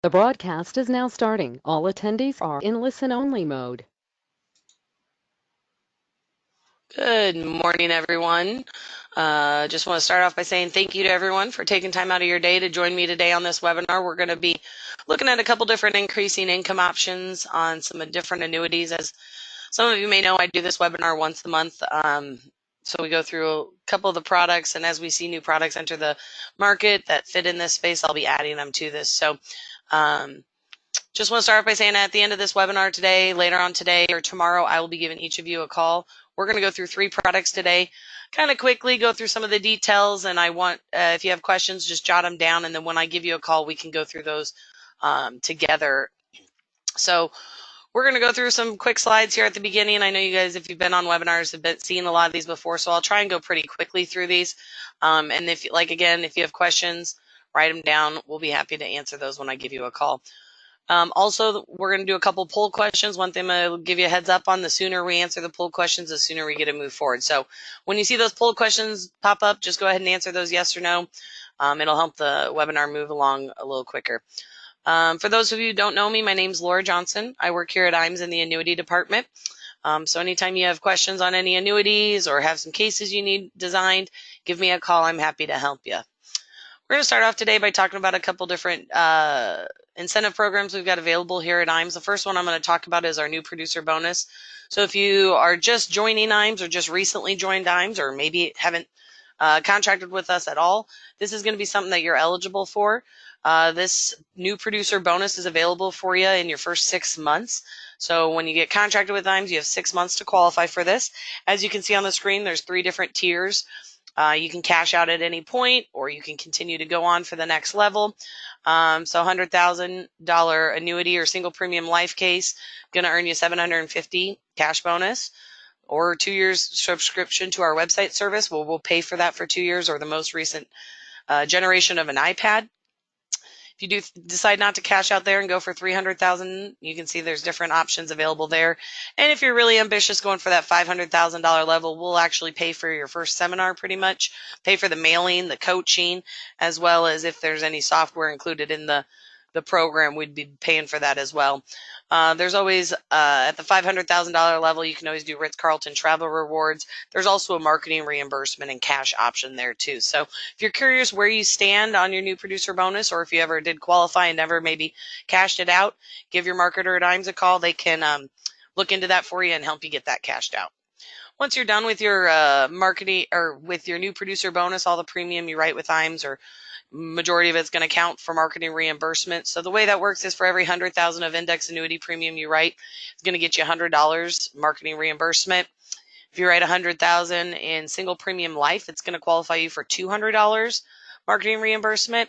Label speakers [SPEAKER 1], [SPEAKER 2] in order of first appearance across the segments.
[SPEAKER 1] The broadcast is now starting. All attendees are in listen-only mode.
[SPEAKER 2] Good morning, everyone. Just want to start off by saying thank you to everyone for taking time out of your day to join me today on this webinar. We're going to be looking at a couple different increasing income options on some different annuities. As some of you may know, I do this webinar once a month. So we go through a couple of the products, and as we see new products enter the market that fit in this space, I'll be adding them to this. So just want to start off by saying at the end of this webinar today, later on today or tomorrow, I will be giving each of you a call. We're going to go through 3 products today, kind of quickly go through some of the details, and I want, if you have questions, just jot them down, and then when I give you a call, we can go through those together. So we're going to go through some quick slides here at the beginning. I know you guys, if you've been on webinars, have been seeing a lot of these before, so I'll try and go pretty quickly through these. And if you have questions, write them down. We'll be happy to answer those when I give you a call. Also, we're going to do a couple poll questions. One thing I'll give you a heads up on: the sooner we answer the poll questions, the sooner we get to move forward. So when you see those poll questions pop up, just go ahead and answer those yes or no. It'll help the webinar move along a little quicker. For those of you who don't know me, my name's Laura Johnson. I work here at AIMS in the annuity department. So anytime you have questions on any annuities or have some cases you need designed, give me a call. I'm happy to help you. We're going to start off today by talking about a couple different incentive programs we've got available here at IMES. The first one I'm going to talk about is our new producer bonus. So if you are just joining IMES or just recently joined IMES or maybe haven't contracted with us at all, this is going to be something that you're eligible for. This new producer bonus is available for you in your first 6 months. So when you get contracted with IMES, you have 6 months to qualify for this. As you can see on the screen, there's 3 different tiers. You can cash out at any point, or you can continue to go on for the next level. So $100,000 annuity or single premium life case, going to earn you $750 cash bonus, or 2 years subscription to our website service. We'll pay for that for 2 years, or the most recent generation of an iPad. If you do decide not to cash out there and go for $300,000, you can see there's different options available there. And if you're really ambitious going for that $500,000 level, we'll actually pay for your first seminar, pretty much pay for the mailing, the coaching, as well as if there's any software included in the program, we'd be paying for that as well. There's always, at the $500,000 level, you can always do Ritz-Carlton travel rewards. There's also a marketing reimbursement and cash option there too. So if you're curious where you stand on your new producer bonus, or if you ever did qualify and never maybe cashed it out, give your marketer at IMES a call. They can look into that for you and help you get that cashed out. Once you're done with your marketing or with your new producer bonus, all the premium you write with IMES, or majority of it's going to count for marketing reimbursement. So the way that works is for every $100,000 of index annuity premium you write, it's going to get you $100 marketing reimbursement. If you write $100,000 in single premium life, it's going to qualify you for $200 marketing reimbursement.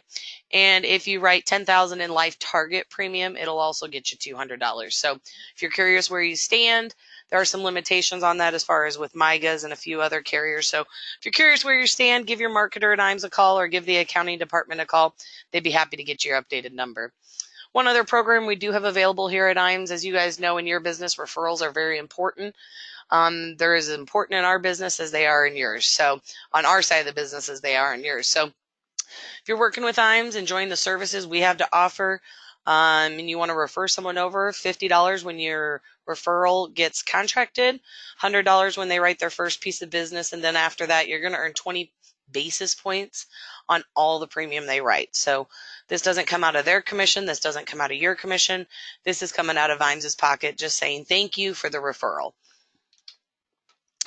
[SPEAKER 2] And if you write $10,000 in life target premium, it'll also get you $200. So if you're curious where you stand, there are some limitations on that as far as with MIGAs and a few other carriers. So if you're curious where you stand, give your marketer at IMES a call, or give the accounting department a call. They'd be happy to get your updated number. One other program we do have available here at IMES, as you guys know, in your business, referrals are very important. They're as important in our business as they are in yours. So on our side of the business as they are in yours. So if you're working with IMES, enjoying the services we have to offer, and you want to refer someone over, $50 when your referral gets contracted, $100 when they write their first piece of business, and then after that, you're going to earn 20 basis points on all the premium they write. So this doesn't come out of their commission. This doesn't come out of your commission. This is coming out of IMES' pocket, just saying thank you for the referral.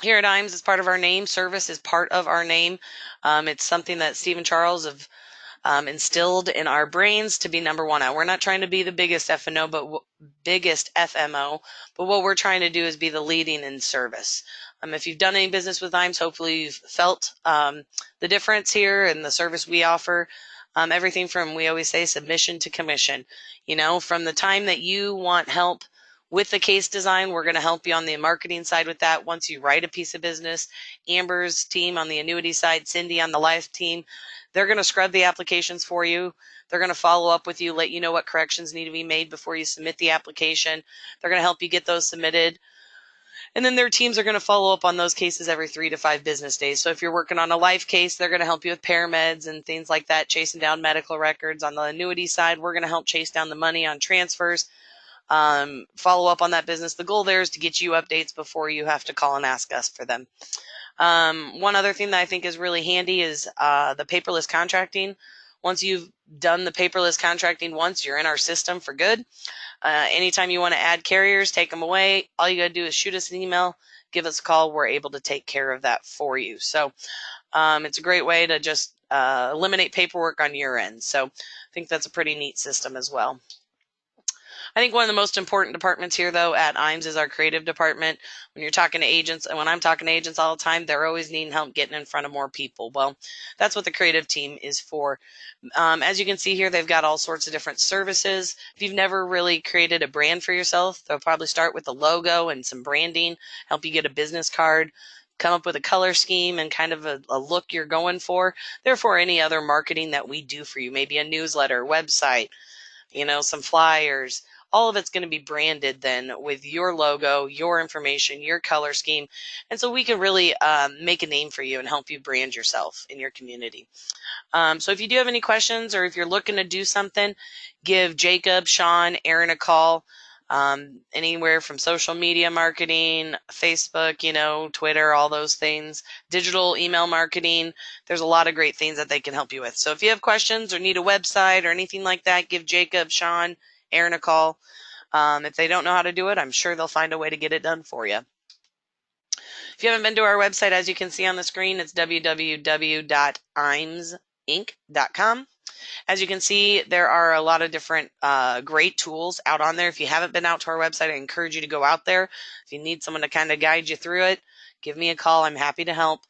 [SPEAKER 2] Here at IMES, is part of our name. Service is part of our name. It's something that Steve and Charles have instilled in our brains to be number one. Now, we're not trying to be the biggest FMO, but what we're trying to do is be the leading in service. If you've done any business with IMES, hopefully you've felt the difference here in the service we offer. Everything from, we always say, submission to commission. You know, from the time that you want help with the case design, we're going to help you on the marketing side with that. Once you write a piece of business, Amber's team on the annuity side, Cindy on the life team, they're going to scrub the applications for you. They're going to follow up with you, let you know what corrections need to be made before you submit the application. They're going to help you get those submitted. And then their teams are going to follow up on those cases every 3 to 5 business days. So if you're working on a life case, they're going to help you with parameds and things like that, chasing down medical records. On the annuity side, we're going to help chase down the money on transfers, follow up on that business. The goal there is to get you updates before you have to call and ask us for them. One other thing that I think is really handy is the paperless contracting. Once you've done the paperless contracting once, you're in our system for good. Anytime you want to add carriers, take them away, all you got to do is shoot us an email, give us a call. We're able to take care of that for you. So it's a great way to just eliminate paperwork on your end. So I think that's a pretty neat system as well. I think one of the most important departments here, though, at IMES is our creative department. When you're talking to agents, and when I'm talking to agents all the time, they're always needing help getting in front of more people. Well, that's what the creative team is for. As you can see here, they've got all sorts of different services. If you've never really created a brand for yourself, they'll probably start with a logo and some branding, help you get a business card, come up with a color scheme and kind of a look you're going for. Therefore, any other marketing that we do for you, maybe a newsletter, website, some flyers, all of it's going to be branded then with your logo, your information, your color scheme. And so we can really make a name for you and help you brand yourself in your community. So if you do have any questions or if you're looking to do something, give Jacob, Sean, Aaron a call. Anywhere from social media marketing, Facebook, Twitter, all those things, digital email marketing. There's a lot of great things that they can help you with. So if you have questions or need a website or anything like that, give Jacob, Sean, Aaron a call. If they don't know how to do it, I'm sure they'll find a way to get it done for you. If you haven't been to our website, as you can see on the screen, it's www.imesinc.com. As you can see, there are a lot of different great tools out on there. If you haven't been out to our website, I encourage you to go out there. If you need someone to kind of guide you through it, give me a call. I'm happy to help.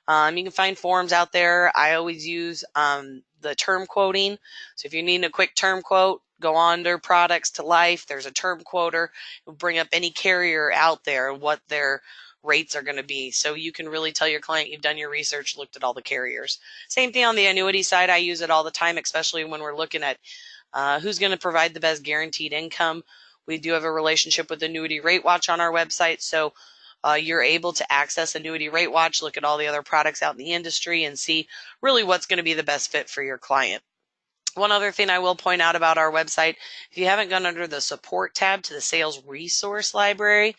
[SPEAKER 2] You can find forms out there. I always use the term quoting. So if you're needing a quick term quote, go under products to life. There's a term quoter. It'll bring up any carrier out there, what their rates are going to be. So you can really tell your client you've done your research, looked at all the carriers. Same thing on the annuity side. I use it all the time, especially when we're looking at who's going to provide the best guaranteed income. We do have a relationship with Annuity Rate Watch on our website. So you're able to access Annuity Rate Watch, look at all the other products out in the industry and see really what's going to be the best fit for your client. One other thing I will point out about our website, if you haven't gone under the support tab to the sales resource library,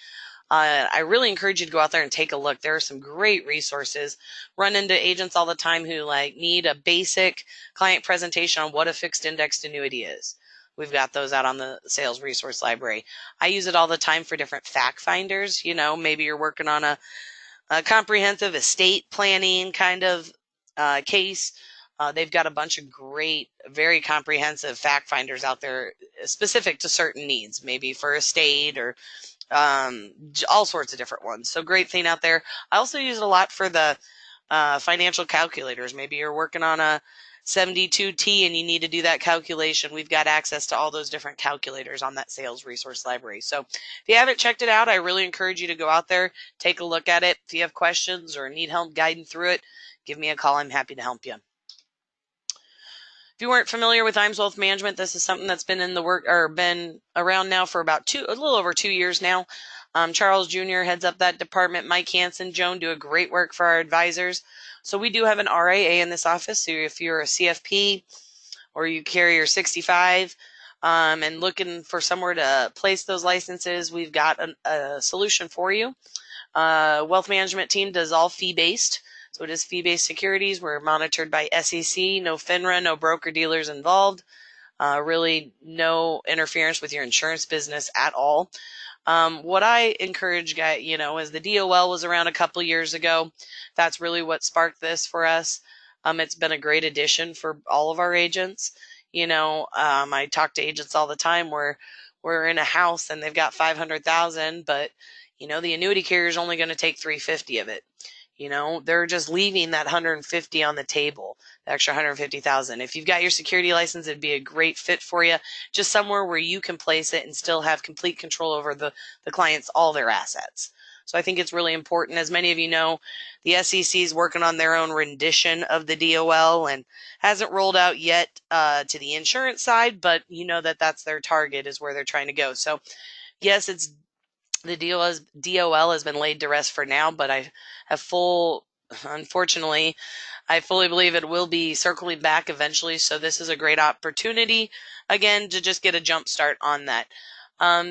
[SPEAKER 2] I really encourage you to go out there and take a look. There are some great resources. Run into agents all the time who need a basic client presentation on what a fixed indexed annuity is. We've got those out on the sales resource library. I use it all the time for different fact finders. Maybe you're working on a comprehensive estate planning kind of case. They've got a bunch of great, very comprehensive fact finders out there specific to certain needs, maybe for estate or all sorts of different ones. So great thing out there. I also use it a lot for the financial calculators. Maybe you're working on a 72T and you need to do that calculation. We've got access to all those different calculators on that sales resource library. So if you haven't checked it out, I really encourage you to go out there, take a look at it. If you have questions or need help guiding through it, give me a call. I'm happy to help you. If you weren't familiar with IMES Wealth Management, this is something that's been in the work or been around now for about a little over 2 years now. Charles Jr. heads up that department. Mike Hansen, Joan do a great work for our advisors. So we do have an RIA in this office. So if you're a CFP or you carry your 65 and looking for somewhere to place those licenses, we've got a solution for you. Wealth management team does all fee-based. So it is fee-based securities. We're monitored by SEC, no FINRA, no broker-dealers involved. Really no interference with your insurance business at all. What I encourage guys, is the DOL was around a couple years ago. That's really what sparked this for us. It's been a great addition for all of our agents. I talk to agents all the time where we're in a house and they've got 500,000, but the annuity carrier is only going to take 350 of it. They're just leaving that 150 on the table, the extra 150,000. If you've got your security license, it'd be a great fit for you. Just somewhere where you can place it and still have complete control over the client's, all their assets. So I think it's really important. As many of you know, the SEC is working on their own rendition of the DOL and hasn't rolled out yet to the insurance side, but that's their target, is where they're trying to go. So yes, it's The DOL has been laid to rest for now, but I have unfortunately, I fully believe it will be circling back eventually. So this is a great opportunity, again, to just get a jump start on that.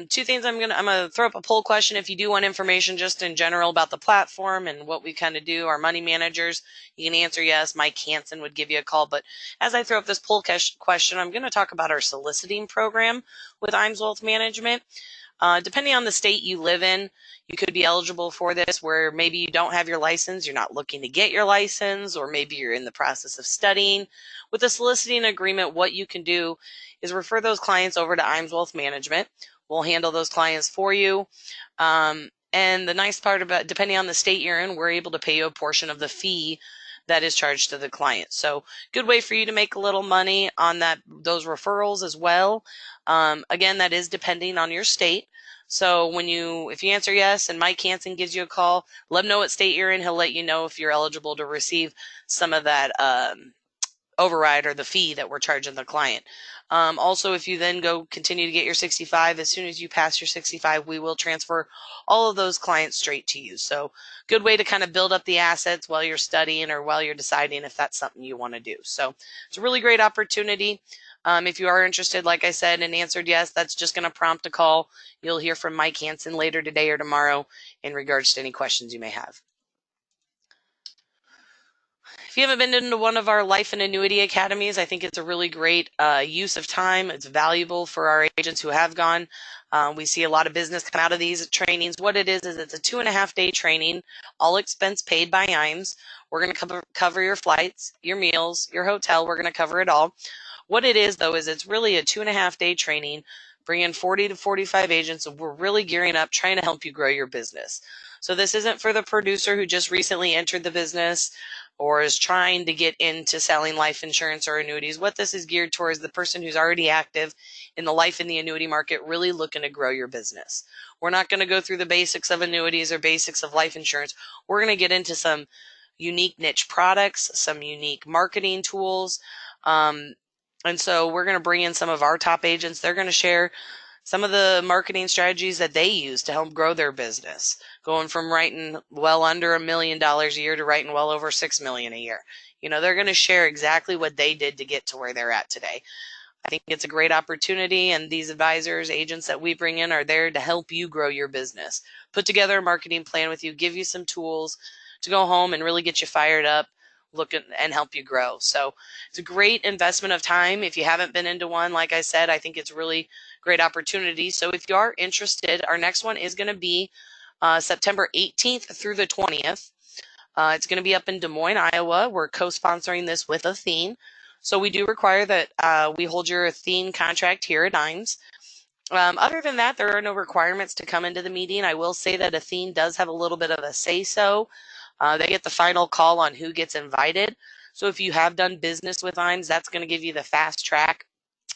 [SPEAKER 2] Two things I'm gonna throw up a poll question. If you do want information just in general about the platform and what we kind of do, our money managers, you can answer yes. Mike Hansen would give you a call. But as I throw up this poll question, I'm going to talk about our soliciting program with IMS Wealth Management. Depending on the state you live in, you could be eligible for this, where maybe you don't have your license, you're not looking to get your license, or maybe you're in the process of studying. With a soliciting agreement, what you can do is refer those clients over to IMS Wealth Management. We'll handle those clients for you. And the nice part about, depending on the state you're in, we're able to pay you a portion of the fee that is charged to the client. So good way for you to make a little money on those referrals as well. Again, that is depending on your state. So if you answer yes and Mike Hansen gives you a call, let him know what state you're in. He'll let you know if you're eligible to receive some of that override or the fee that we're charging the client. Also, if you then go continue to get your 65, as soon as you pass your 65, we will transfer all of those clients straight to you. So good way to kind of build up the assets while you're studying or while you're deciding if that's something you want to do. So it's a really great opportunity. If you are interested, like I said, and answered yes, that's just going to prompt a call. You'll hear from Mike Hansen later today or tomorrow in regards to any questions you may have. If you haven't been into one of our life and annuity academies, I think it's a really great use of time. It's valuable for our agents who have gone. We see a lot of business come out of these trainings. What it is it's a 2.5-day training, all expense paid by IMS. We're going to cover your flights, your meals, your hotel. We're going to cover it all. What it is, though, is it's really a 2.5-day training, bringing 40 to 45 agents, and we're really gearing up, trying to help you grow your business. So this isn't for the producer who just recently entered the business or is trying to get into selling life insurance or annuities. What this is geared towards the person who's already active in the life and the annuity market, really looking to grow your business. We're not going to go through the basics of annuities or basics of life insurance. We're going to get into some unique niche products, some unique marketing tools. And so we're going to bring in some of our top agents. They're going to share some of the marketing strategies that they use to help grow their business, going from writing well under $1 million a year to writing well over $6 million a year. They're going to share exactly what they did to get to where they're at today. I think it's a great opportunity, and these advisors, agents that we bring in are there to help you grow your business, put together a marketing plan with you, give you some tools to go home and really get you fired up, and help you grow. So it's a great investment of time. If you haven't been into one, like I said, I think it's really great opportunity. So if you are interested, our next one is going to be September 18th through the 20th. It's going to be up in Des Moines, Iowa. We're co-sponsoring this with Athene. So we do require that we hold your Athene contract here at IMS. Other than that, there are no requirements to come into the meeting. I will say that Athene does have a little bit of a say-so. They get the final call on who gets invited. So if you have done business with IMS, that's going to give you the fast track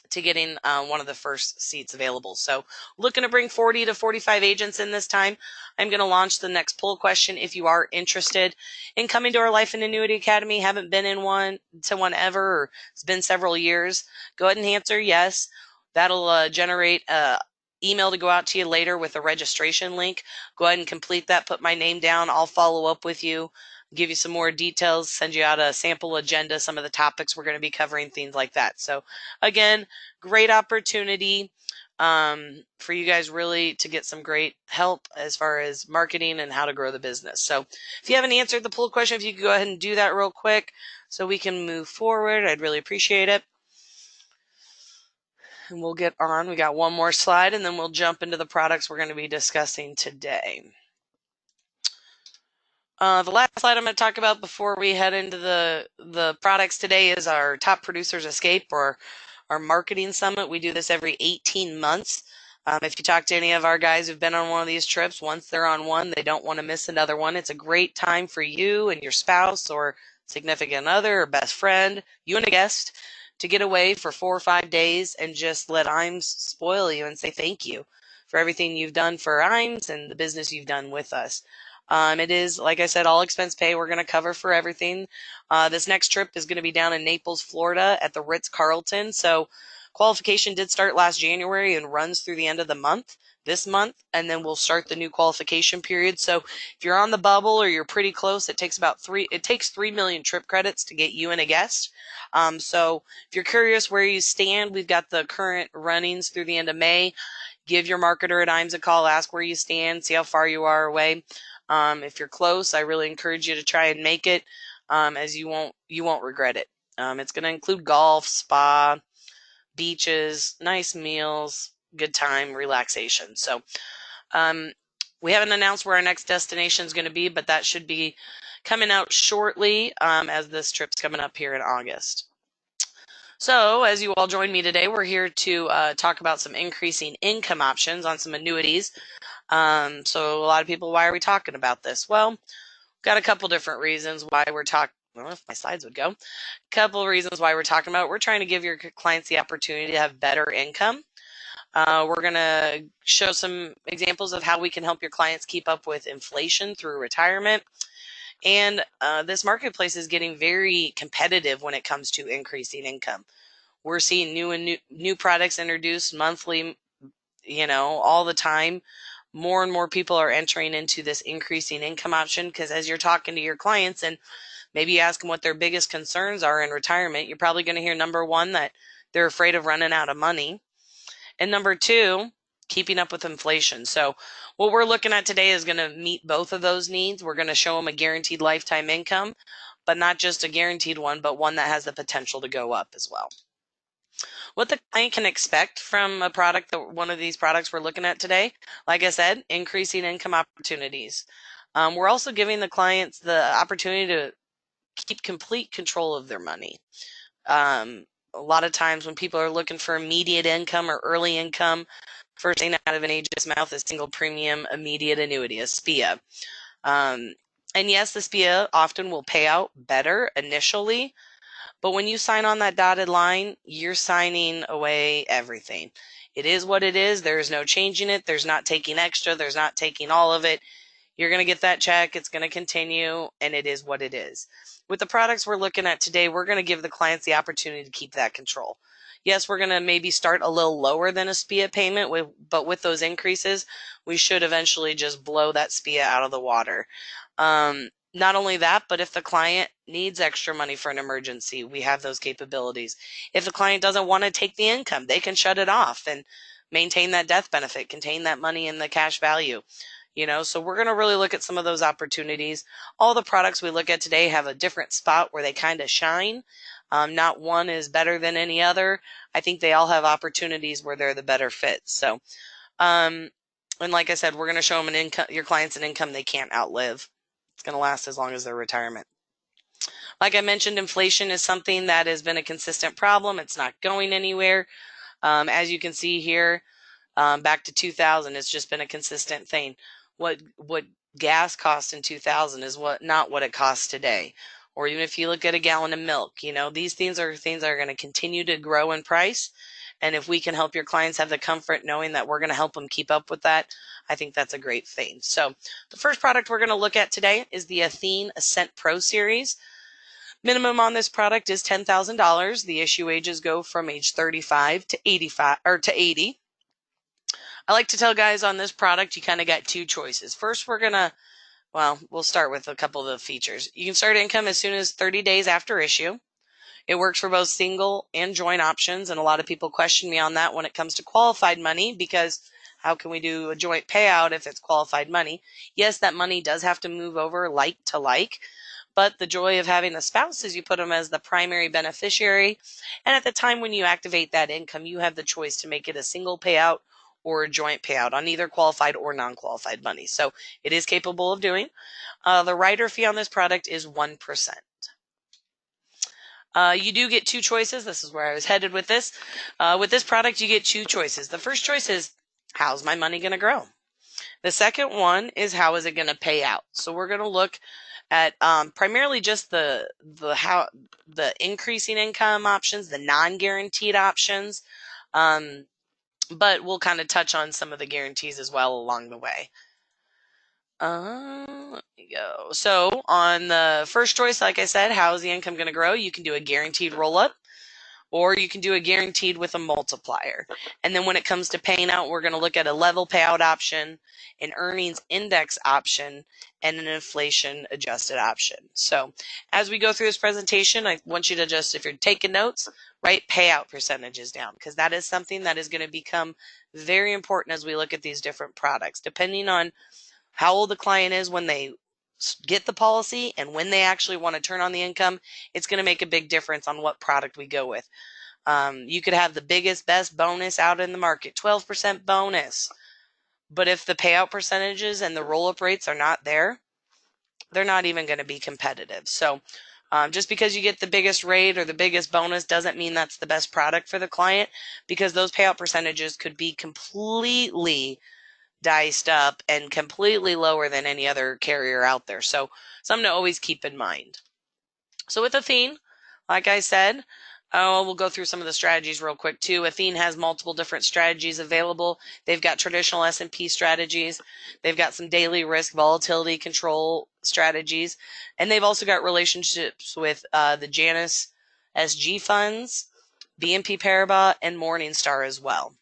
[SPEAKER 2] to getting one of the first seats available. So looking to bring 40 to 45 agents in this time. I'm going to launch the next poll question. If you are interested in coming to our Life and Annuity Academy, haven't been in one ever, or it's been several years, go ahead and answer yes. That'll generate email to go out to you later with a registration link. Go ahead and complete that. Put my name down. I'll follow up with you, give you some more details, send you out a sample agenda, some of the topics we're going to be covering, things like that. So again, great opportunity for you guys really to get some great help as far as marketing and how to grow the business. So if you haven't answered the poll question, if you could go ahead and do that real quick so we can move forward, I'd really appreciate it. And we'll get on. We got one more slide, and then we'll jump into the products we're going to be discussing today. The last slide I'm going to talk about before we head into the products today is our Top Producers Escape, or our marketing summit. We do this every 18 months. If you talk to any of our guys who've been on one of these trips, once they're on one, they don't want to miss another one. It's a great time for you and your spouse or significant other or best friend, you and a guest, to get away for 4 or 5 days and just let IMS spoil you and say thank you for everything you've done for IMS and the business you've done with us. It is, like I said, all expense pay. We're going to cover for everything. This next trip is going to be down in Naples, Florida at the Ritz-Carlton. So Qualification did start last January and runs through the end of the month, this month, and then we'll start the new qualification period. So if you're on the bubble or you're pretty close, it takes 3 million trip credits to get you and a guest. So if you're curious where you stand, we've got the current runnings through the end of May. Give your marketer at IMS a call, ask where you stand, see how far you are away. If you're close, I really encourage you to try and make it, as you won't regret it. It's going to include golf, spa, beaches, nice meals, good time, relaxation. So we haven't announced where our next destination is going to be, but that should be coming out shortly, as this trip's coming up here in August. So as you all join me today, we're here to talk about some increasing income options on some annuities. So a lot of people, why are we talking about this? Well, we've got a couple different reasons why we're talking. Well, if my slides would go. A couple of reasons why we're talking about it. We're trying to give your clients the opportunity to have better income. We're going to show some examples of how we can help your clients keep up with inflation through retirement. And this marketplace is getting very competitive when it comes to increasing income. We're seeing new products introduced monthly, all the time. More and more people are entering into this increasing income option, because as you're talking to your clients and maybe you ask them what their biggest concerns are in retirement, you're probably going to hear number one, that they're afraid of running out of money. And number two, keeping up with inflation. So what we're looking at today is going to meet both of those needs. We're going to show them a guaranteed lifetime income, but not just a guaranteed one, but one that has the potential to go up as well. What the client can expect from a product, one of these products we're looking at today, like I said, increasing income opportunities. We're also giving the clients the opportunity to keep complete control of their money. A lot of times when people are looking for immediate income or early income, first thing out of an agent's mouth is single premium immediate annuity, a SPIA. And yes, the SPIA often will pay out better initially, but when you sign on that dotted line, you're signing away everything. It is what it is. There's no changing it. There's not taking extra. There's not taking all of it. You're going to get that check. It's going to continue, and it is what it is. With the products we're looking at today, we're going to give the clients the opportunity to keep that control. Yes, we're going to maybe start a little lower than a SPIA payment, but with those increases, we should eventually just blow that SPIA out of the water. Not only that, but if the client needs extra money for an emergency, we have those capabilities. If the client doesn't want to take the income, they can shut it off and maintain that death benefit, contain that money in the cash value. So we're going to really look at some of those opportunities. All the products we look at today have a different spot where they kind of shine. Not one is better than any other. I think they all have opportunities where they're the better fit. So, and like I said, we're going to show them your clients an income they can't outlive. It's going to last as long as their retirement. Like I mentioned, inflation is something that has been a consistent problem. It's not going anywhere. As you can see here, back to 2000, it's just been a consistent thing. What gas cost in 2000 is not what it costs today. Or even if you look at a gallon of milk, these things are going to continue to grow in price. And if we can help your clients have the comfort knowing that we're going to help them keep up with that, I think that's a great thing. So the first product we're going to look at today is the Athene Ascent Pro series. Minimum on this product is $10,000. The issue ages go from age 35 to 85 or to 80. I like to tell guys on this product, you kind of got two choices. First, we'll start with a couple of the features. You can start income as soon as 30 days after issue. It works for both single and joint options, and a lot of people question me on that when it comes to qualified money, because how can we do a joint payout if it's qualified money? Yes, that money does have to move over like to like, but the joy of having a spouse is you put them as the primary beneficiary, and at the time when you activate that income, you have the choice to make it a single payout or a joint payout on either qualified or non-qualified money. So it is capable of doing. The rider fee on this product is 1%. You do get two choices. This is where I was headed with this. With this product, you get two choices. The first choice is, how's my money going to grow? The second one is, how is it going to pay out? So we're going to look at primarily just the increasing income options, the non-guaranteed options, but we'll kind of touch on some of the guarantees as well along the way. Let me go. So on the first choice, like I said, how is the income going to grow? You can do a guaranteed roll-up, or you can do a guaranteed with a multiplier. And then when it comes to paying out, we're going to look at a level payout option, an earnings index option, and an inflation adjusted option. So as we go through this presentation, I want you to just, if you're taking notes, write payout percentages down, because that is something that is going to become very important as we look at these different products. Depending on how old the client is when they get the policy and when they actually want to turn on the income, it's going to make a big difference on what product we go with. You could have the biggest, best bonus out in the market, 12% bonus. But if the payout percentages and the roll-up rates are not there, they're not even going to be competitive. So just because you get the biggest rate or the biggest bonus doesn't mean that's the best product for the client, because those payout percentages could be completely diced up and completely lower than any other carrier out there. So something to always keep in mind. So with Athene, like I said, we'll go through some of the strategies real quick too. Athene has multiple different strategies available. They've got traditional S&P strategies. They've got some daily risk volatility control strategies. And they've also got relationships with the Janus SG funds, BNP Paribas, and Morningstar as well.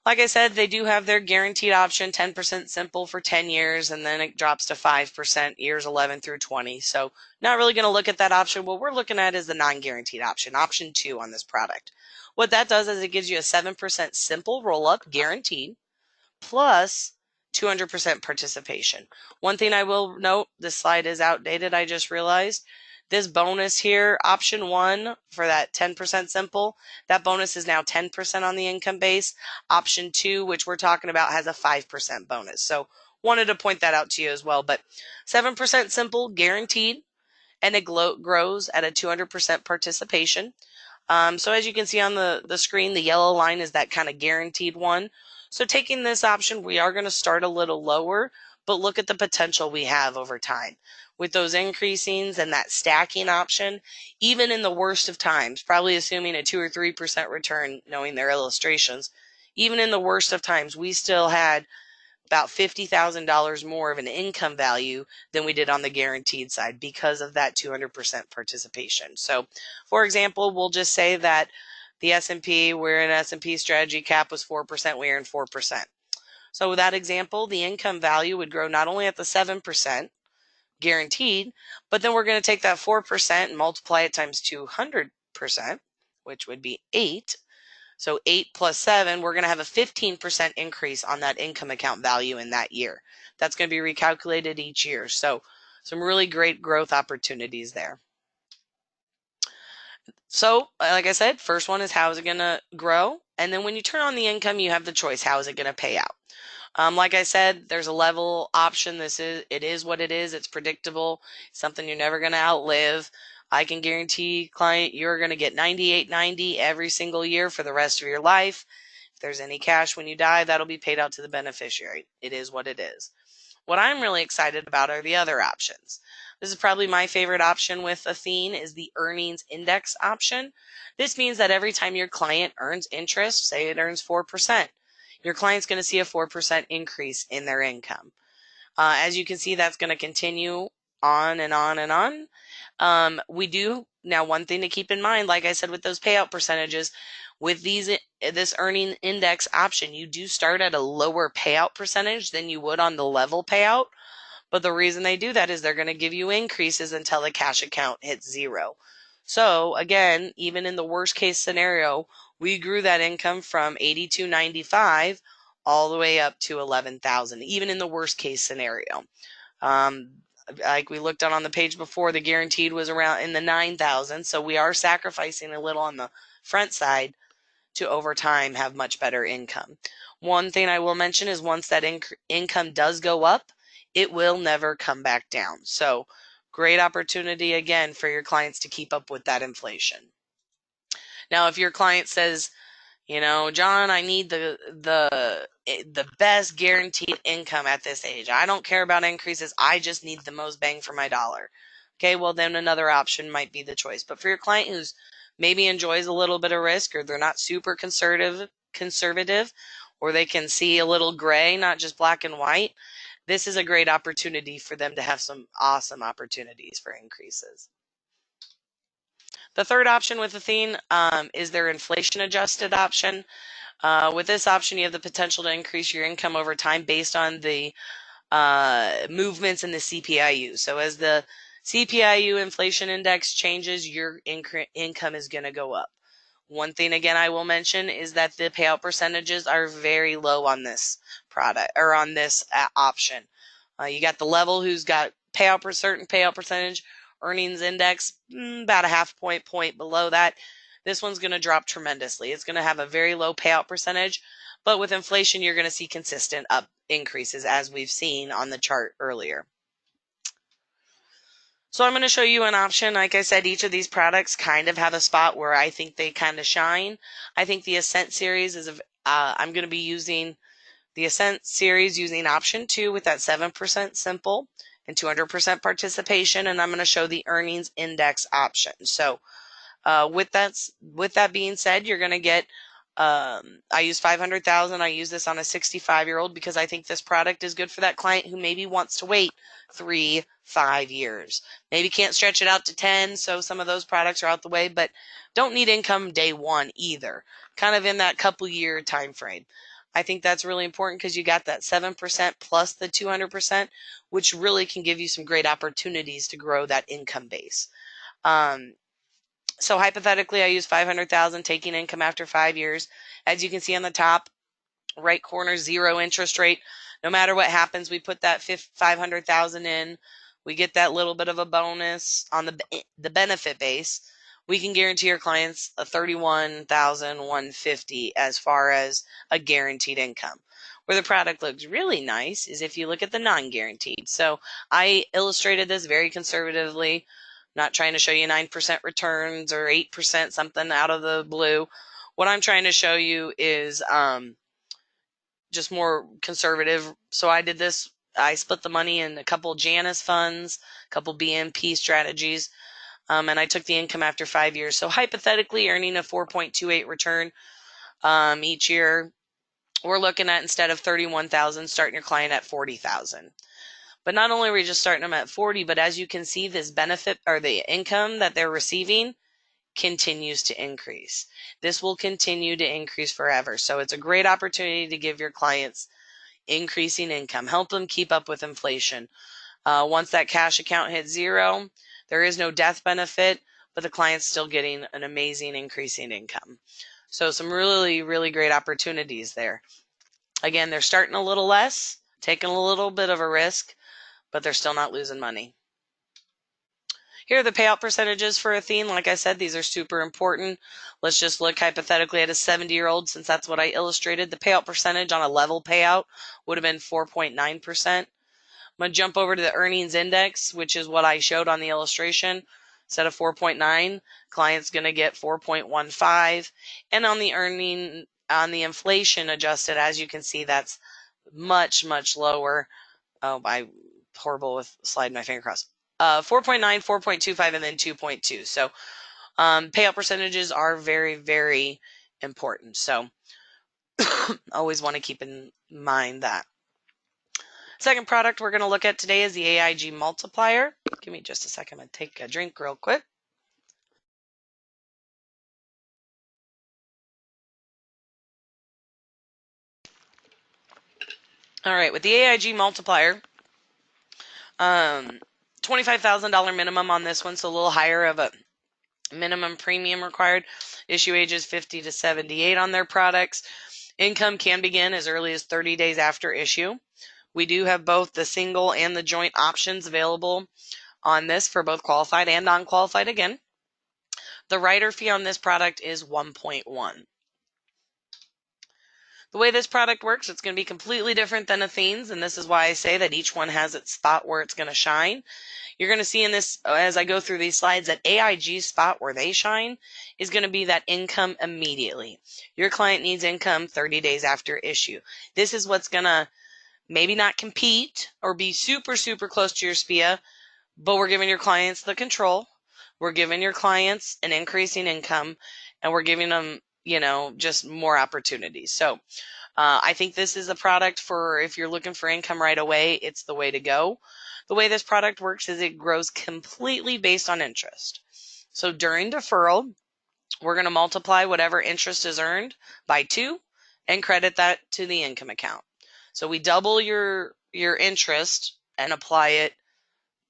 [SPEAKER 2] Like I said, they do have their guaranteed option, 10% simple for 10 years, and then it drops to 5% years 11 through 20. So not really going to look at that option. What we're looking at is the non-guaranteed option, option 2 on this product. What that does is it gives you a 7% simple roll-up guaranteed plus 200% participation. One thing I will note, this slide is outdated, I just realized. This bonus here, option 1 for that 10% simple, that bonus is now 10% on the income base. Option 2, which we're talking about, has a 5% bonus. So wanted to point that out to you as well. But 7% simple, guaranteed, and it grows at a 200% participation. So as you can see on the screen, the yellow line is that kind of guaranteed one. So taking this option, we are going to start a little lower, but look at the potential we have over time. With those increasings and that stacking option, even in the worst of times, probably assuming a 2 or 3% return, knowing their illustrations, even in the worst of times, we still had about $50,000 more of an income value than we did on the guaranteed side because of that 200% participation. So, for example, we'll just say that the S&P, we're in S&P strategy, cap was 4%, we earned 4%. So with that example, the income value would grow not only at the 7% guaranteed, but then we're going to take that 4% and multiply it times 200%, which would be 8. So 8 plus 7, we're going to have a 15% increase on that income account value in that year. That's going to be recalculated each year. So some really great growth opportunities there. So like I said, first one is how is it going to grow? And then when you turn on the income, you have the choice. How is it going to pay out? Like I said, there's a level option. It is what it is. It's predictable. It's something you're never going to outlive. I can guarantee client you're going to get 98.90 every single year for the rest of your life. If there's any cash when you die, that'll be paid out to the beneficiary. It is what it is. What I'm really excited about are the other options. This is probably my favorite option with Athene is the earnings index option. This means that every time your client earns interest, say it earns 4%, your client's going to see a 4% increase in their income. As you can see, that's going to continue on and on and on. We do, now one thing to keep in mind, like I said, with those payout percentages, with this earning index option, you do start at a lower payout percentage than you would on the level payout. But the reason they do that is they're going to give you increases until the cash account hits 0. So again, even in the worst case scenario, we grew that income from $82.95 all the way up to $11,000, even in the worst case scenario. Like we looked on the page before, the guaranteed was around in the 9,000. So we are sacrificing a little on the front side to over time have much better income. One thing I will mention is once that income does go up, it will never come back down. So great opportunity again for your clients to keep up with that inflation. Now, if your client says, you know, John, I need the best guaranteed income at this age. I don't care about increases. I just need the most bang for my dollar. Okay, well then another option might be the choice. But for your client who's maybe enjoys a little bit of risk, or they're not super conservative, or they can see a little gray, not just black and white, this is a great opportunity for them to have some awesome opportunities for increases. The third option with Athene is their inflation adjusted option. With this option, you have the potential to increase your income over time based on the movements in the CPIU. So as the CPIU inflation index changes, your income is going to go up. One thing again I will mention is that the payout percentages are very low on this product or on this option. You got the level who's got certain payout percentage, earnings index about a half point below that. This one's going to drop tremendously. It's going to have a very low payout percentage, but with inflation, you're going to see consistent up increases as we've seen on the chart earlier. So I'm going to show you an option. Like I said, each of these products kind of have a spot where I think they kind of shine. I think the Ascent series is, I'm going to be using the Ascent series using option 2 with that 7% simple and 200% participation. And I'm going to show the earnings index option. So with that being said, you're going to get, I use 500,000. I use this on a 65-year-old because I think this product is good for that client who maybe wants to wait 3-5 years. Maybe can't stretch it out to 10. So some of those products are out the way, but don't need income day one either. Kind of in that couple year time frame. I think that's really important because you got that 7% plus the 200%, which really can give you some great opportunities to grow that income base. So hypothetically, I use 500,000 taking income after 5 years. As you can see on the top right corner, 0 interest rate. No matter what happens, we put that 500,000 in. We get that little bit of a bonus on the benefit base. We can guarantee our clients a $31,150 as far as a guaranteed income. Where the product looks really nice is if you look at the non-guaranteed. So I illustrated this very conservatively. Not trying to show you 9% returns or 8% something out of the blue. What I'm trying to show you is just more conservative. So I did this. I split the money in a couple Janus funds, a couple BNP strategies, and I took the income after 5 years. So hypothetically, earning a 4.28 return each year, we're looking at, instead of 31,000, starting your client at 40,000. But not only are we just starting them at 40, but as you can see, this benefit or the income that they're receiving continues to increase. This will continue to increase forever. So it's a great opportunity to give your clients increasing income, help them keep up with inflation. Once that cash account hits 0, there is no death benefit, but the client's still getting an amazing increasing income. So some really, really great opportunities there. Again, they're starting a little less, taking a little bit of a risk, but they're still not losing money. Here are the payout percentages for Athene. Like I said, these are super important. Let's just look hypothetically at a 70-year-old, since that's what I illustrated. The payout percentage on a level payout would have been 4.9%. I'm going to jump over to the earnings index, which is what I showed on the illustration. Instead of 4.9, client's going to get 4.15. And on the inflation adjusted, as you can see, that's much, much lower. Oh, I'm horrible with sliding my finger across. 4.9, 4.25, and then 2.2. So payout percentages are very, very important. So always want to keep in mind that. Second product we're going to look at today is the AIG Multiplier. Give me just a second. I'm going to take a drink real quick. All right, with the AIG Multiplier, $25,000 minimum on this one, so a little higher of a minimum premium required. Issue ages 50 to 78 on their products. Income can begin as early as 30 days after issue. We do have both the single and the joint options available on this for both qualified and non-qualified again. The rider fee on this product is 1.1. The way this product works, it's going to be completely different than Athene's, and this is why I say that each one has its spot where it's going to shine. You're going to see in this, as I go through these slides, that AIG's spot where they shine is going to be that income immediately. Your client needs income 30 days after issue. This is what's going to maybe not compete or be super, super close to your SPIA, but we're giving your clients the control. We're giving your clients an increasing income, and we're giving them, just more opportunities. So I think this is a product for if you're looking for income right away, it's the way to go. The way this product works is it grows completely based on interest. So during deferral, we're going to multiply whatever interest is earned by 2 and credit that to the income account. So we double your interest and apply it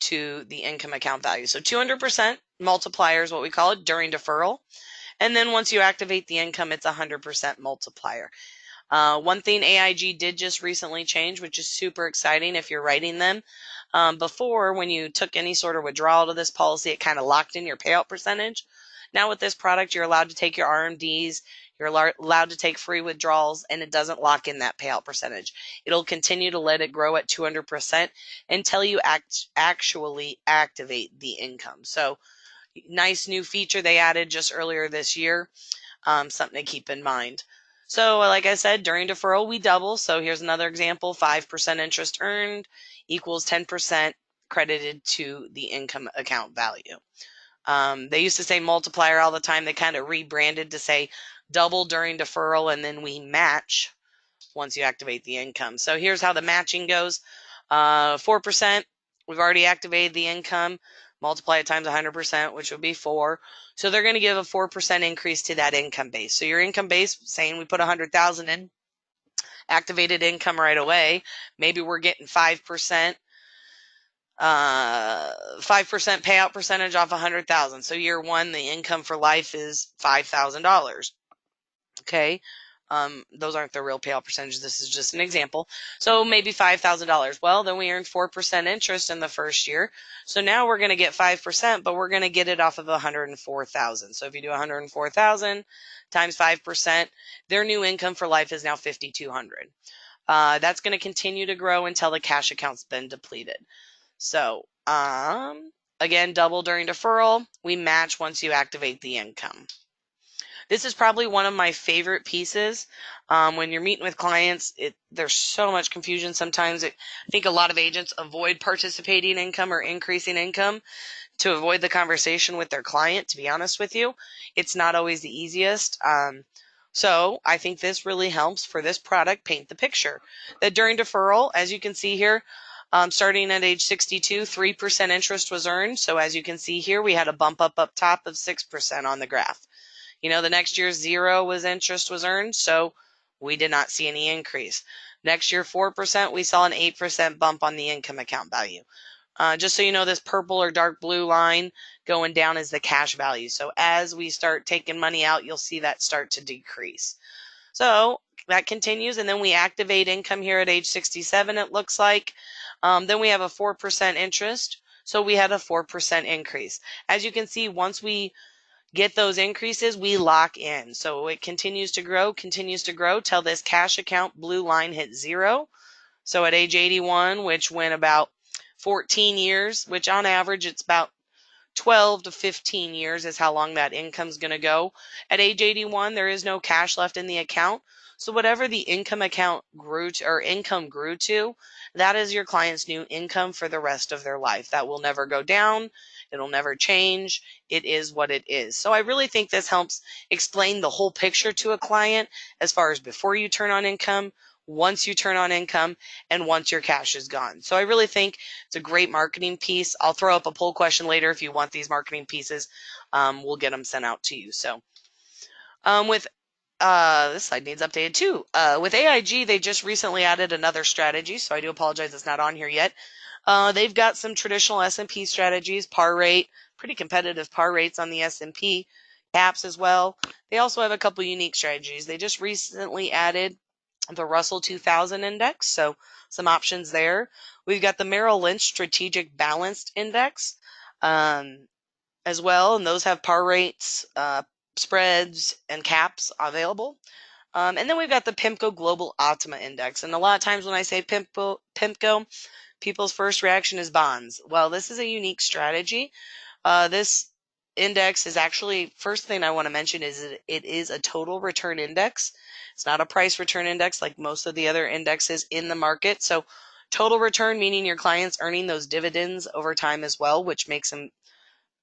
[SPEAKER 2] to the income account value. So 200% multiplier is what we call it during deferral. And then once you activate the income, it's 100% multiplier. One thing AIG did just recently change, which is super exciting if you're writing them. Before, when you took any sort of withdrawal to this policy, it kind of locked in your payout percentage. Now with this product, you're allowed to take your RMDs, you're allowed to take free withdrawals, and it doesn't lock in that payout percentage. It'll continue to let it grow at 200% until you actually activate the income. So nice new feature they added just earlier this year. Something to keep in mind. So like I said, during deferral, we double. So here's another example, 5% interest earned equals 10% credited to the income account value. They used to say multiplier all the time. They kind of rebranded to say double during deferral, and then we match once you activate the income. So here's how the matching goes. 4%, we've already activated the income, multiply it times 100%, which would be 4. So they're going to give a 4% increase to that income base. So your income base, saying we put 100,000 in, activated income right away, maybe we're getting 5%. 5% payout percentage off 100,000. So year 1, the income for life is $5,000. Okay. Those aren't the real payout percentages. This is just an example. So maybe $5,000. Well, then we earned 4% interest in the first year. So now we're going to get 5%, but we're going to get it off of 104,000. So if you do 104,000 times 5%, their new income for life is now 5,200. That's going to continue to grow until the cash account's been depleted. So, again, double during deferral. We match once you activate the income. This is probably one of my favorite pieces. When you're meeting with clients, there's so much confusion sometimes. I think a lot of agents avoid participating income or increasing income to avoid the conversation with their client, to be honest with you. It's not always the easiest. So I think this really helps for this product paint the picture. That during deferral, as you can see here, starting at age 62, 3% interest was earned. So as you can see here, we had a bump up top of 6% on the graph. You know, the next year 0 interest was earned, so we did not see any increase. Next year 4%, we saw an 8% bump on the income account value. Just so you know, this purple or dark blue line going down is the cash value. So as we start taking money out, you'll see that start to decrease. So that continues, and then we activate income here at age 67, it looks like. Then we have a 4% interest, so we had a 4% increase. As you can see, once we get those increases, we lock in. So it continues to grow till this cash account blue line hits 0. So at age 81, which went about 14 years, which on average it's about 12 to 15 years is how long that income's going to go. At age 81, there is no cash left in the account. So whatever the income account grew to, or income grew to, that is your client's new income for the rest of their life. That will never go down. It'll never change. It is what it is. So I really think this helps explain the whole picture to a client as far as before you turn on income, once you turn on income, and once your cash is gone. So I really think it's a great marketing piece. I'll throw up a poll question later if you want these marketing pieces. We'll get them sent out to you. So with this slide needs updated too. With AIG, they just recently added another strategy, so I do apologize it's not on here yet. They've got some traditional S&P strategies, par rate, pretty competitive par rates on the S&P, caps as well. They also have a couple unique strategies. They just recently added the Russell 2000 index, so some options there. We've got the Merrill Lynch Strategic Balanced Index as well, and those have par rates, spreads, and caps available. And then we've got the PIMCO Global Optima Index, and a lot of times when I say PIMCO, people's first reaction is bonds. Well, this is a unique strategy. This index is actually, first thing I want to mention is it is a total return index. It's not a price return index like most of the other indexes in the market. So total return, meaning your client's earning those dividends over time as well, which makes them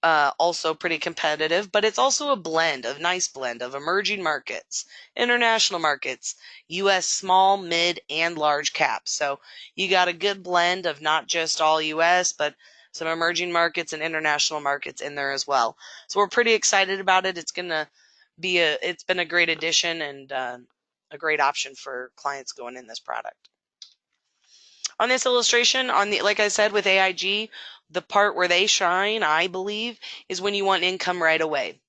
[SPEAKER 2] also pretty competitive. But it's also a nice blend of emerging markets, international markets, U.S. small, mid, and large caps. So you got a good blend of not just all U.S., but some emerging markets and international markets in there as well. So we're pretty excited about it. It's been a great addition and a great option for clients going in this product. On this illustration, like I said with AIG, the part where they shine, I believe, is when you want income right away.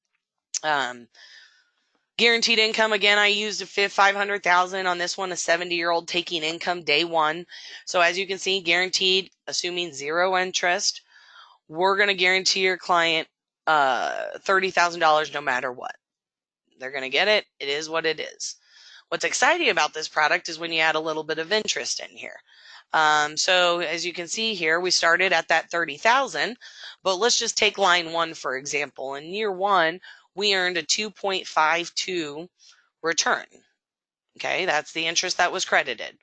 [SPEAKER 2] Guaranteed income, again, I used a $500,000 on this one, a 70-year-old taking income day one. So as you can see, guaranteed, assuming zero interest, we're going to guarantee your client $30,000 no matter what. They're going to get it. It is what it is. What's exciting about this product is when you add a little bit of interest in here. So as you can see here, we started at that 30,000, but let's just take line one, for example. In year one, we earned a 2.52 return. Okay, that's the interest that was credited.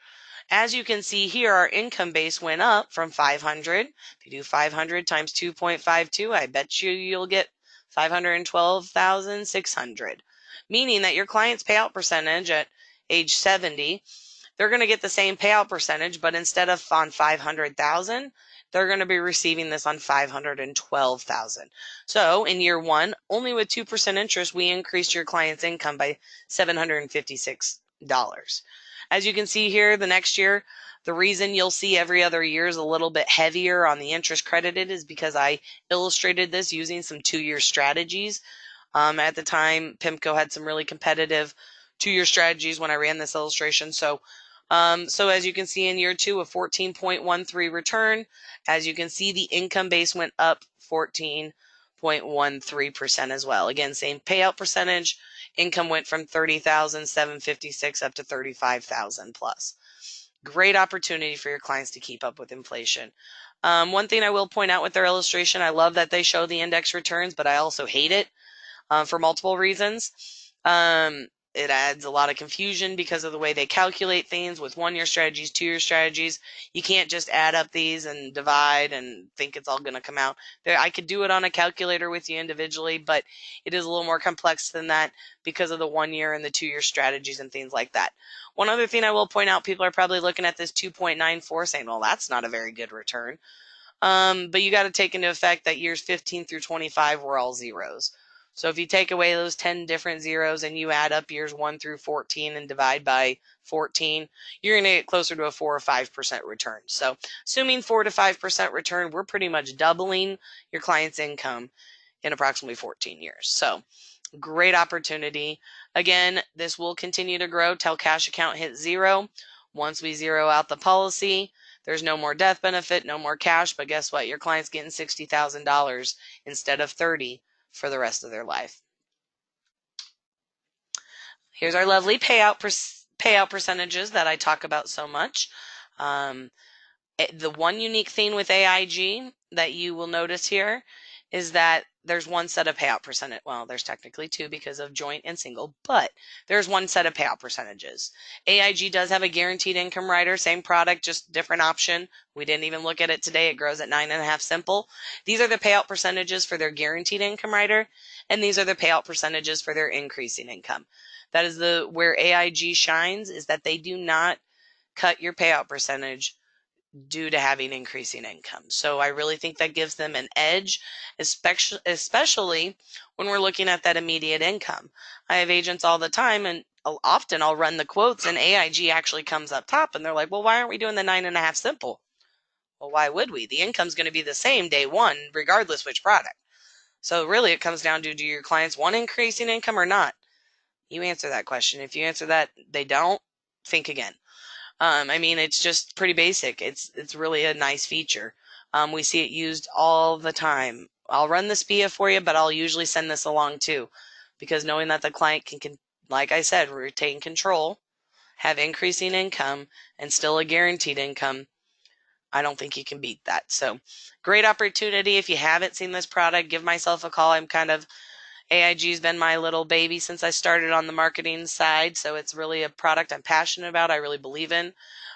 [SPEAKER 2] As you can see here, our income base went up from 500. If you do 500 times 2.52, I bet you'll get 512,600, meaning that your client's payout percentage at age 70, they're going to get the same payout percentage, but instead of on 500,000, they're going to be receiving this on 512,000. So in year one, only with 2% interest, we increased your client's income by $756. As you can see here, the next year, the reason you'll see every other year is a little bit heavier on the interest credited is because I illustrated this using some 2-year strategies. At the time, PIMCO had some really competitive 2-year strategies when I ran this illustration. So as you can see in year two, a 14.13 return. As you can see, the income base went up 14.13% as well. Again, same payout percentage. Income went from 30,756 up to 35,000 plus. Great opportunity for your clients to keep up with inflation. One thing I will point out with their illustration, I love that they show the index returns, but I also hate it for multiple reasons. It adds a lot of confusion because of the way they calculate things with 1-year strategies, 2-year strategies. You can't just add up these and divide and think it's all going to come out. I could do it on a calculator with you individually, but it is a little more complex than that because of the 1-year and the 2-year strategies and things like that. One other thing I will point out, people are probably looking at this 2.94 saying, well, that's not a very good return. But you got to take into effect that years 15 through 25 were all zeros. So if you take away those 10 different zeros and you add up years 1 through 14 and divide by 14, you're going to get closer to a 4 or 5% return. So assuming 4 to 5% return, we're pretty much doubling your client's income in approximately 14 years. So great opportunity. Again, this will continue to grow till cash account hits zero. Once we zero out the policy, there's no more death benefit, no more cash, but guess what? Your client's getting $60,000 instead of 30 for the rest of their life. Here's our lovely payout percentages that I talk about so much. The one unique thing with AIG that you will notice here is that there's one set of payout percentage. Well, there's technically two because of joint and single, but there's one set of payout percentages. AIG does have a guaranteed income rider, same product, just different option. We didn't even look at it today. It grows at 9.5 simple. These are the payout percentages for their guaranteed income rider, and these are the payout percentages for their increasing income. That is where AIG shines, is that they do not cut your payout percentage due to having increasing income. So I really think that gives them an edge, especially when we're looking at that immediate income. I have agents all the time, and often I'll run the quotes and AIG actually comes up top and they're like, well, why aren't we doing the 9.5 simple? Well, why would we? The income's going to be the same day one, regardless which product. So really it comes down to, do your clients want increasing income or not? You answer that question. If you answer that they don't, think again. I mean, it's just pretty basic. It's really a nice feature. We see it used all the time. I'll run the SPIA for you, but I'll usually send this along too, because knowing that the client can, like I said, retain control, have increasing income, and still a guaranteed income, I don't think you can beat that. So great opportunity. If you haven't seen this product, give myself a call. AIG's been my little baby since I started on the marketing side, so it's really a product I'm passionate about, I really believe in.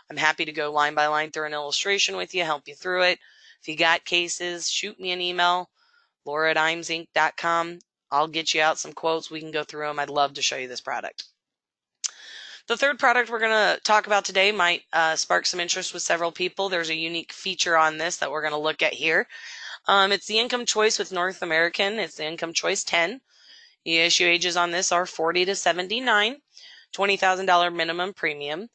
[SPEAKER 2] I'm happy to go line by line through an illustration with you, help you through it. If you got cases, shoot me an email, laura@imesinc.com. I'll get you out some quotes. We can go through them. I'd love to show you this product. The third product we're going to talk about today might spark some interest with several people. There's a unique feature on this that we're going to look at here. It's the Income Choice with North American. It's the Income Choice 10. The issue ages on this are 40 to 79, $20,000 minimum premium.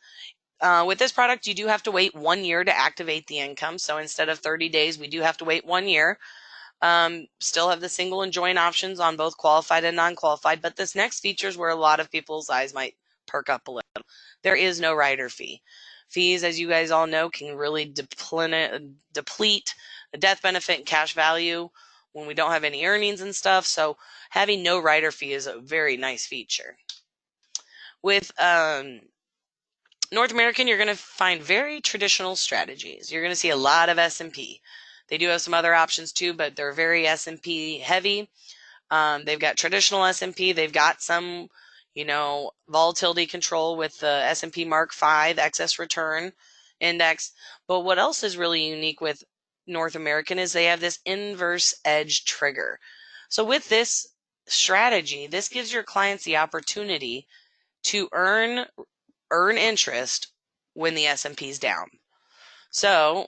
[SPEAKER 2] With this product, you do have to wait 1 year to activate the income. So instead of 30 days, we do have to wait 1 year. Still have the single and joint options on both qualified and non-qualified, but this next feature is where a lot of people's eyes might perk up a little. There is no rider fee. Fees, as you guys all know, can really deplete the death benefit and cash value when we don't have any earnings and stuff. So having no rider fee is a very nice feature. With North American, you're going to find very traditional strategies. You're going to see a lot of S&P. They do have some other options too, but they're very S&P heavy. They've got traditional S&P. They've got some, volatility control with the S&P Mark V excess return index. But what else is really unique with North American is they have this inverse edge trigger. So with this strategy, this gives your clients the opportunity to earn interest when the S&P is down. So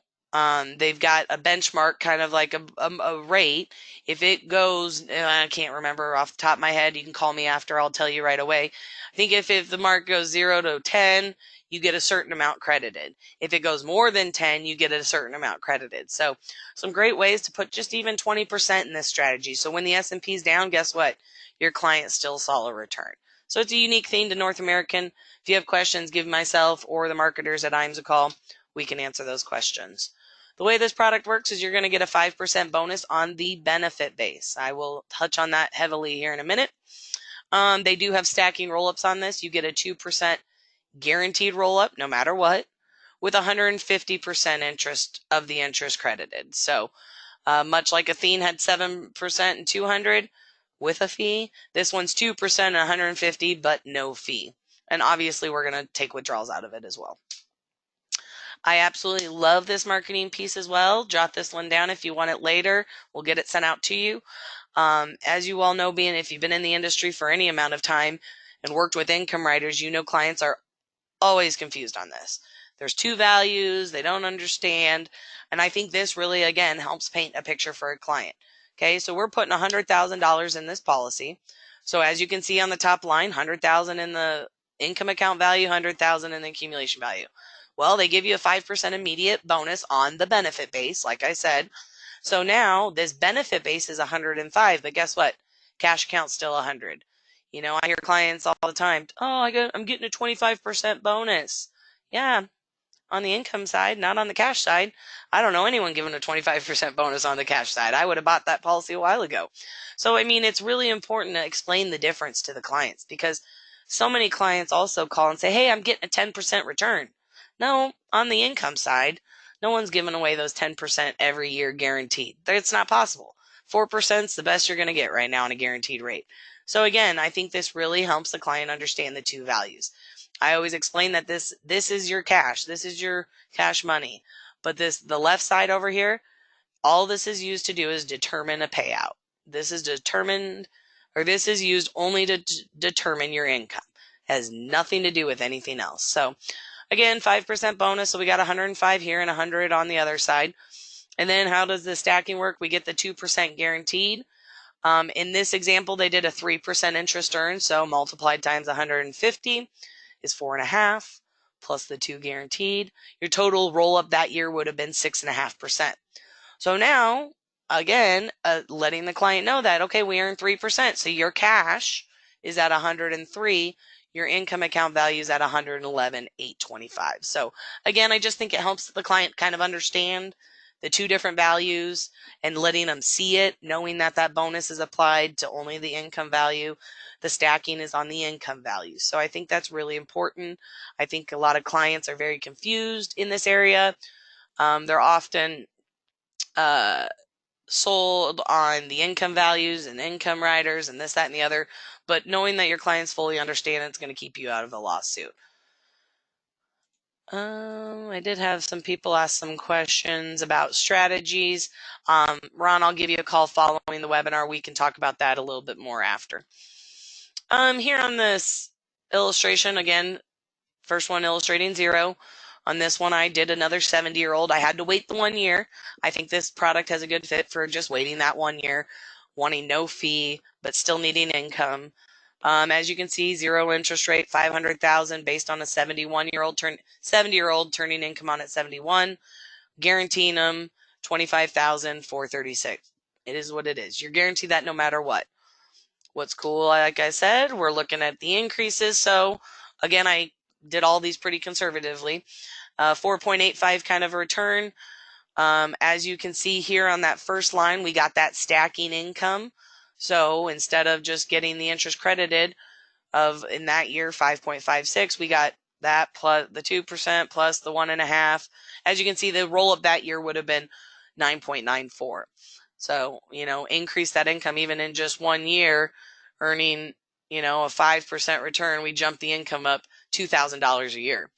[SPEAKER 2] they've got a benchmark, kind of like a rate. If it goes, I can't remember off the top of my head. You can call me after. I'll tell you right away. I think if the mark goes 0 to 10, you get a certain amount credited. If it goes more than 10, you get a certain amount credited. So some great ways to put just even 20% in this strategy. So when the S&P is down, guess what? Your client still saw a return. So it's a unique thing to North American. If you have questions, give myself or the marketers at IAMS a call. We can answer those questions. The way this product works is you're going to get a 5% bonus on the benefit base. I will touch on that heavily here in a minute. They do have stacking roll-ups on this. You get a 2% guaranteed roll-up no matter what, with 150% interest of the interest credited. So much like Athene had 7% and 200 with a fee, this one's 2% and 150, but no fee. And obviously we're going to take withdrawals out of it as well. I absolutely love this marketing piece as well. Jot this one down if you want it later. We'll get it sent out to you. As you all know, if you've been in the industry for any amount of time and worked with income writers, you know clients are always confused on this. There's two values, they don't understand. And I think this really, again, helps paint a picture for a client. Okay, so we're putting $100,000 in this policy. So as you can see on the top line, $100,000 in the income account value, $100,000 in the accumulation value. Well, they give you a 5% immediate bonus on the benefit base, like I said. So now this benefit base is 105, but guess what? Cash account's still 100. I hear clients all the time, oh, I'm getting a 25% bonus. Yeah, on the income side, not on the cash side. I don't know anyone giving a 25% bonus on the cash side. I would have bought that policy a while ago. So, it's really important to explain the difference to the clients, because so many clients also call and say, hey, I'm getting a 10% return. No, on the income side, no one's giving away those 10% every year guaranteed. It's not possible. 4% is the best you're going to get right now on a guaranteed rate. So again, I think this really helps the client understand the two values. I always explain that this is your cash. This is your cash money. But the left side over here, all this is used to do is determine a payout. This is used only to determine your income. It has nothing to do with anything else. So again, 5% bonus. So we got 105 here and 100 on the other side. And then how does the stacking work? We get the 2% guaranteed. In this example, they did a 3% interest earned. So multiplied times 150 is 4.5 plus the 2 guaranteed. Your total roll up that year would have been 6.5%. So now, again, letting the client know that, okay, we earned 3%. So your cash is at 103. Your income account value is at 111,825. So again, I just think it helps the client kind of understand the two different values and letting them see it, knowing that that bonus is applied to only the income value. The stacking is on the income value. So I think that's really important. I think a lot of clients are very confused in this area. They're often sold on the income values and income riders and this, that, and the other. But knowing that your clients fully understand, it's going to keep you out of a lawsuit. I did have some people ask some questions about strategies. Ron, I'll give you a call following the webinar. We can talk about that a little bit more after. Here on this illustration, again, First one illustrating 0. On this one, I did another 70-year-old. I had to wait the 1 year. I think this product has a good fit for just waiting that 1 year, wanting no fee, but still needing income. As you can see, 0 interest rate, 500,000 based on a 70-year-old turning income on at 71, guaranteeing them 25,436. It is what it is. You're guaranteed that no matter what. What's cool, like I said, we're looking at the increases. So again, I did all these pretty conservatively. 4.85 kind of a return. As you can see here on that first line, we got that stacking income. So instead of just getting the interest credited of in that year 5.56, we got that plus the 2% plus the 1.5. As you can see, the roll up that year would have been 9.94. So, increase that income even in just 1 year, earning, a 5% return. We jumped the income up $2,000 a year.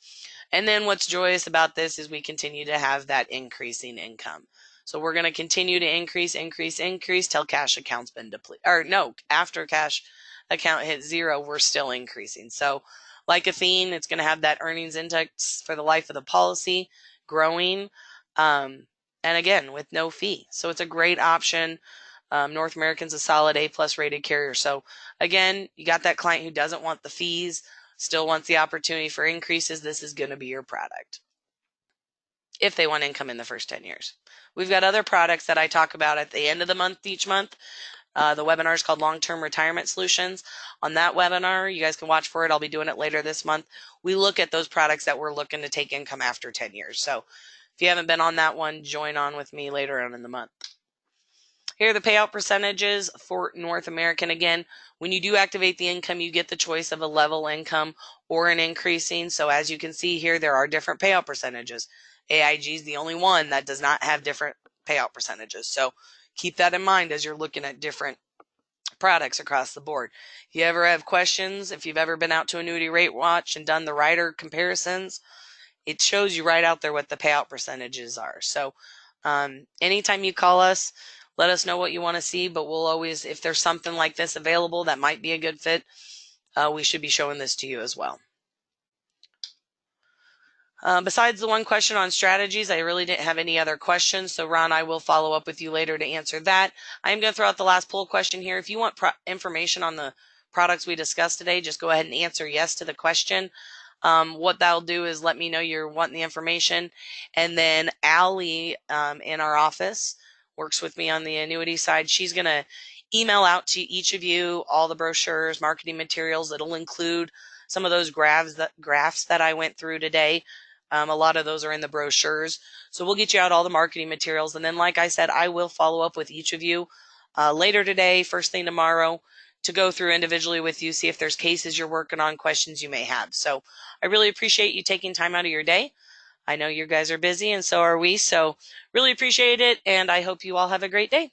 [SPEAKER 2] And then what's joyous about this is we continue to have that increasing income. So we're going to continue to increase till cash account's been depleted. Or no, after cash account hits 0, we're still increasing. So like Athene, it's going to have that earnings index for the life of the policy growing. And again, with no fee. So it's a great option. North American's a solid A+ rated carrier. So again, you got that client who doesn't want the fees, still wants the opportunity for increases. This is going to be your product if they want income in the first 10 years. We've got other products that I talk about at the end of the month each month. The webinar is called Long-Term Retirement Solutions. On that webinar, you guys can watch for it. I'll be doing it later this month. We look at those products that we're looking to take income after 10 years. So if you haven't been on that one, join on with me later on in the month. Here are the payout percentages for North American. Again, when you do activate the income, you get the choice of a level income or an increasing. So as you can see here, there are different payout percentages. AIG is the only one that does not have different payout percentages. So keep that in mind as you're looking at different products across the board. If you ever have questions, if you've ever been out to Annuity Rate Watch and done the rider comparisons, it shows you right out there what the payout percentages are. So anytime you call us, let us know what you want to see, but we'll always, if there's something like this available that might be a good fit, we should be showing this to you as well. Besides the one question on strategies, I really didn't have any other questions. So Ron, I will follow up with you later to answer that. I'm going to throw out the last poll question here. If you want information on the products we discussed today, just go ahead and answer yes to the question. What that'll do is let me know you're wanting the information. And then Allie in our office works with me on the annuity side. She's going to email out to each of you all the brochures, marketing materials. It'll include some of those graphs that I went through today. A lot of those are in the brochures. So we'll get you out all the marketing materials. And then, like I said, I will follow up with each of you later today, first thing tomorrow, to go through individually with you, see if there's cases you're working on, questions you may have. So I really appreciate you taking time out of your day. I know you guys are busy and so are we. So really appreciate it. And I hope you all have a great day.